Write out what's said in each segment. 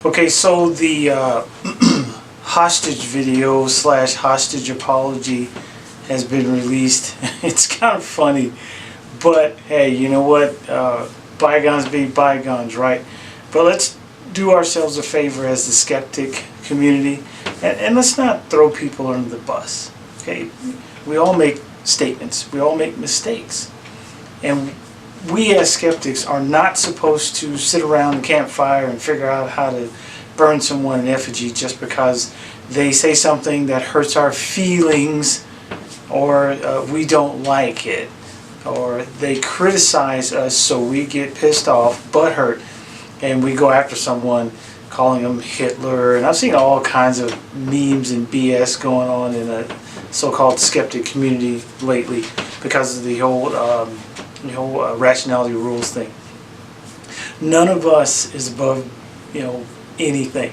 Okay, so the hostage video slash hostage apology has been released. It's kind of funny, but hey, you know what? Bygones be bygones, right? But let's do ourselves a favor as the skeptic community, and let's not throw people under the bus. Okay, we all make statements, we all make mistakes, and we as skeptics are not supposed to sit around the campfire and figure out how to burn someone in effigy just because they say something that hurts our feelings, or we don't like it, or they criticize us so we get pissed off, butthurt, and we go after someone calling them Hitler. And I've seen all kinds of memes and BS going on in a so-called skeptic community lately because of the whole rationality rules thing. None of us is above, anything.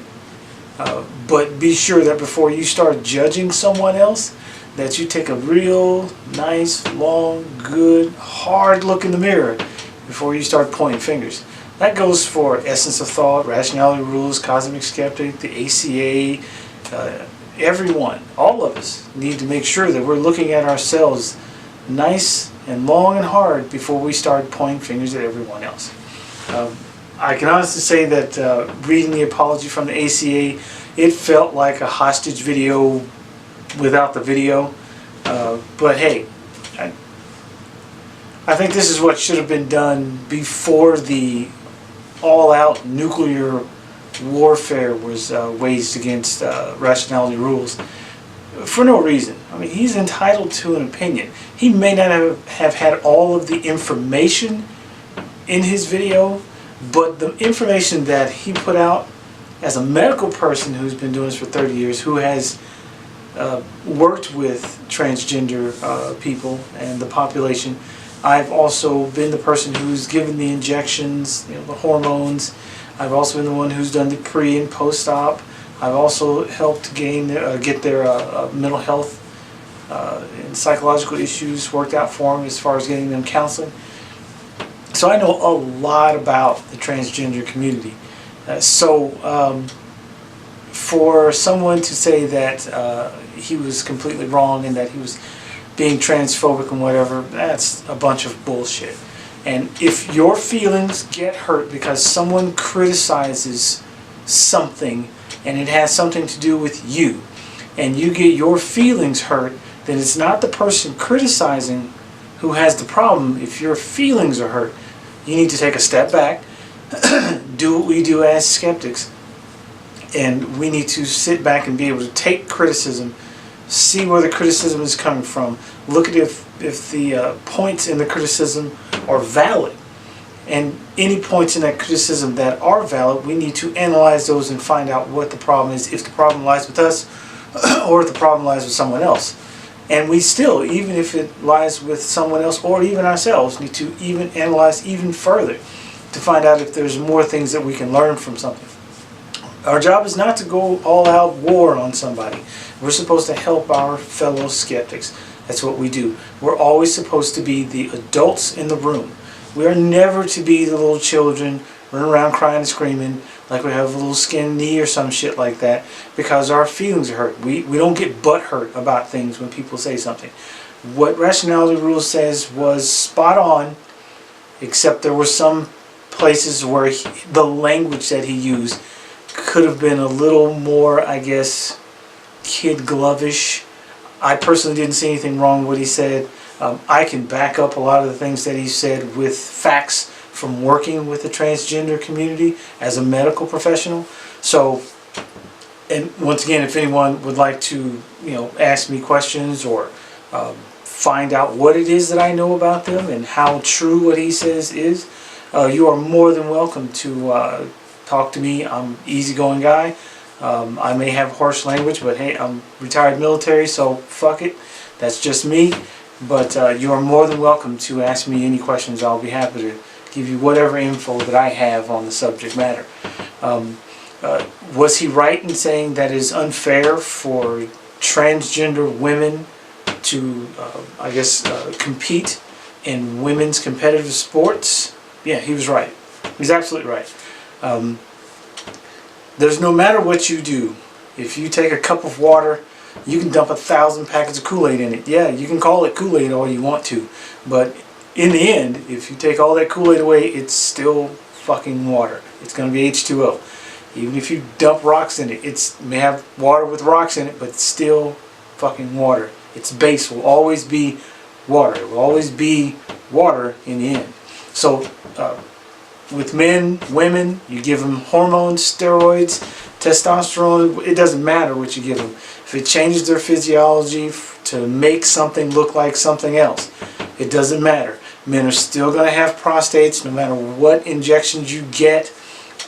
But be sure that before you start judging someone else, that you take a real nice, long, good, hard look in the mirror before you start pointing fingers. That goes for essence of thought, rationality rules, cosmic skeptic, the ACA, everyone, all of us need to make sure that we're looking at ourselves nice and long and hard before we start pointing fingers at everyone else. I can honestly say that reading the apology from the ACA, it felt like a hostage video without the video. But hey, I think this is what should have been done before the all-out nuclear warfare was waged against rationality rules for no reason. I mean, he's entitled to an opinion. He may not have had all of the information in his video, but the information that he put out as a medical person who's been doing this for 30 years, who has worked with transgender people and the population. I've also been the person who's given the injections, the hormones. I've also been the one who's done the pre and post-op. I've also helped get their mental health and psychological issues worked out for them as far as getting them counseling. So I know a lot about the transgender community. For someone to say that he was completely wrong and that he was being transphobic and whatever, that's a bunch of bullshit. And if your feelings get hurt because someone criticizes something and it has something to do with you, and you get your feelings hurt, then it's not the person criticizing who has the problem. If your feelings are hurt, you need to take a step back, do what we do as skeptics, and we need to sit back and be able to take criticism, see where the criticism is coming from, look at if the points in the criticism are valid. And any points in that criticism that are valid, we need to analyze those and find out what the problem is, if the problem lies with us or if the problem lies with someone else. And we still, even if it lies with someone else or even ourselves, need to even analyze even further to find out if there's more things that we can learn from something. Our job is not to go all-out war on somebody. We're supposed to help our fellow skeptics. That's what we do. We're always supposed to be the adults in the room. We are never to be the little children running around crying and screaming like we have a little skinned knee or some shit like that because our feelings are hurt. We don't get butt hurt about things when people say something. What Rationality Rules says was spot on, except there were some places where the language that he used could have been a little more, I guess, kid glove-ish. I personally didn't see anything wrong with what he said. I can back up a lot of the things that he said with facts from working with the transgender community as a medical professional. So, and once again, if anyone would like to, ask me questions or find out what it is that I know about them and how true what he says is, you are more than welcome to talk to me. I'm an easygoing guy. I may have harsh language, but hey, I'm retired military, so fuck it. That's just me. But you are more than welcome to ask me any questions. I'll be happy to give you whatever info that I have on the subject matter. Was he right in saying that it is unfair for transgender women to, compete in women's competitive sports? Yeah, he was right. He's absolutely right. There's no matter what you do. If you take a cup of water, you can dump 1,000 packets of Kool-Aid in it. Yeah, you can call it Kool-Aid all you want to, but in the end, if you take all that Kool-Aid away, it's still fucking water. It's going to be H2O. Even if you dump rocks in it, it may have water with rocks in it, but it's still fucking water. Its base will always be water. It will always be water in the end. So with men, women, you give them hormones, steroids, testosterone. It doesn't matter what you give them. If it changes their physiology to make something look like something else, it doesn't matter. Men are still going to have prostates no matter what injections you get.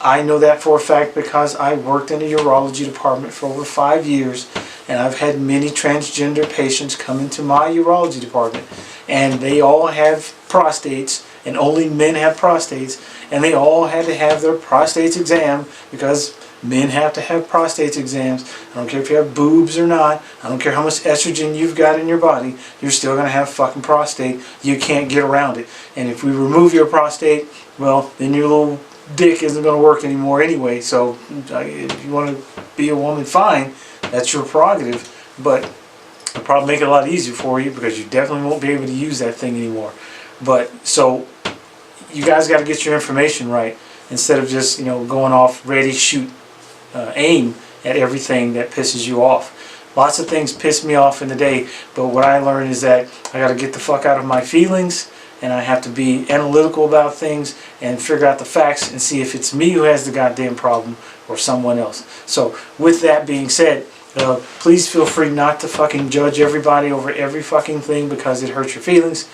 I know that for a fact because I worked in a urology department for over 5 years, and I've had many transgender patients come into my urology department, and they all have prostates, and only men have prostates, and they all had to have their prostates examined because men have to have prostate exams. I don't care if you have boobs or not. I don't care how much estrogen you've got in your body. You're still going to have fucking prostate. You can't get around it. And if we remove your prostate, well, then your little dick isn't going to work anymore anyway. So if you want to be a woman, fine. That's your prerogative. But it'll probably make it a lot easier for you because you definitely won't be able to use that thing anymore. But so you guys got to get your information right instead of just, going off ready, shoot, aim at everything that pisses you off. Lots of things piss me off in the day, but what I learned is that I got to get the fuck out of my feelings, and I have to be analytical about things and figure out the facts and see if it's me who has the goddamn problem or someone else. So with that being said, please feel free not to fucking judge everybody over every fucking thing because it hurts your feelings.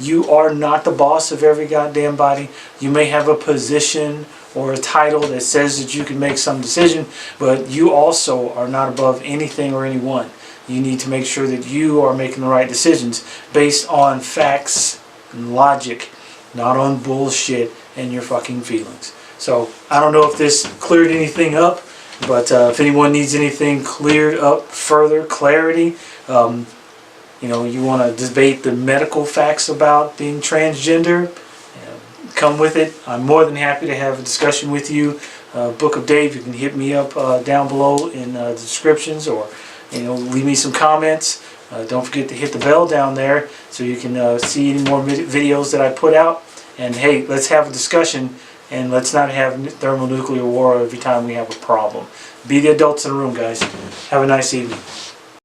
You are not the boss of every goddamn body. You may have a position or a title that says that you can make some decision, but you also are not above anything or anyone. You need to make sure that you are making the right decisions based on facts and logic, not on bullshit and your fucking feelings. So I don't know if this cleared anything up, but if anyone needs anything cleared up further, clarity, you want to debate the medical facts about being transgender, come with it. I'm more than happy to have a discussion with you. Book of Dave, you can hit me up down below in the descriptions, or leave me some comments. Don't forget to hit the bell down there so you can see any more videos that I put out. And hey, let's have a discussion, and let's not have thermonuclear war every time we have a problem. Be the adults in the room, guys. Have a nice evening.